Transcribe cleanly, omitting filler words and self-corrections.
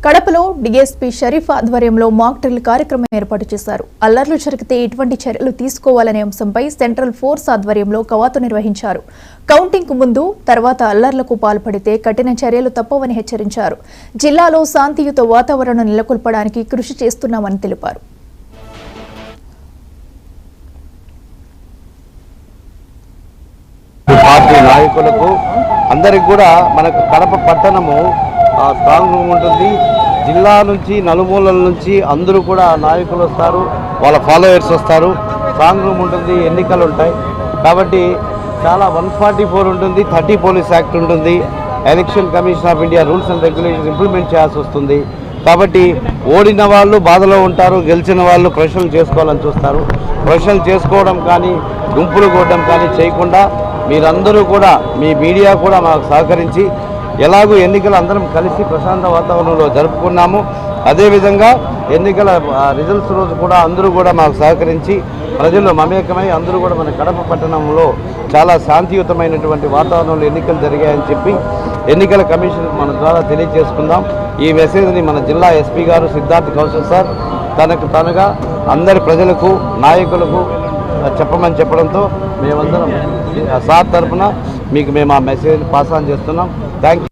కడపలో డీఎస్పీ షరీఫ్ ఆధ్వర్యంలో mock drill కార్యక్రమం ఏర్పాటు చేశారు. అల్లర్లు జరిగితే ఎటువంటి చర్యలు తీసుకోవాలనే అంశంపై సెంట్రల్ ఫోర్స్ ఆధ్వర్యంలో కవాతు నిర్వహించారు. కౌంటింగ్ ముందు తర్వాత అల్లర్లకు పాల్పడితే కఠిన చర్యలు తప్పవని హెచ్చరించారు. జిల్లాలో శాంతియుత వాతావరణం నెలకొల్పడానికి కృషి చేస్తున్నామని తెలిపారు. పార్టీ నాయకులకు అందరికి కూడా మనకు కడప పట్టణము స్ట్రాంగ్ రూమ్ ఉంటుంది. జిల్లా నుంచి నలుమూలల నుంచి అందరూ కూడా నాయకులు వస్తారు, వాళ్ళ ఫాలోయర్స్ వస్తారు. స్ట్రాంగ్ రూమ్ ఉంటుంది, ఎన్నికలు ఉంటాయి కాబట్టి చాలా 144 ఉంటుంది, 30 పోలీస్ యాక్ట్ ఉంటుంది, election commission of India rules and regulations implement చేయాల్సి వస్తుంది. కాబట్టి ఓడిన వాళ్ళు బాధలో ఉంటారు, గెలిచిన వాళ్ళు ప్రశ్నలు చేసుకోవాలని చూస్తారు. ప్రశ్నలు చేసుకోవడం కానీ గుంపులు కొట్టడం కానీ చేయకుండా మీరందరూ కూడా మీ మీడియా కూడా మాకు సహకరించి ఎలాగూ ఎన్నికలు అందరం కలిసి ప్రశాంత వాతావరణంలో జరుపుకున్నాము. అదేవిధంగా ఎన్నికల రిజల్ట్స్ రోజు కూడా అందరూ కూడా మాకు సహకరించి ప్రజలు మమేకమై అందరూ కూడా మన కడప పట్టణంలో చాలా శాంతియుతమైనటువంటి వాతావరణంలో ఎన్నికలు జరిగాయని చెప్పి ఎన్నికల కమిషన్కి మన ద్వారా తెలియజేసుకుందాం. ఈ మెసేజ్ని మన జిల్లా ఎస్పీ గారు సిద్ధార్థ్ కౌశల్ సార్ తనగా అందరి ప్రజలకు నాయకులకు చెప్పమని చెప్పడంతో మేమందరం సార్ తరఫున మీకు మేము ఆ మెసేజ్ పాస్ ఆన్ చేస్తున్నాం. Thank you.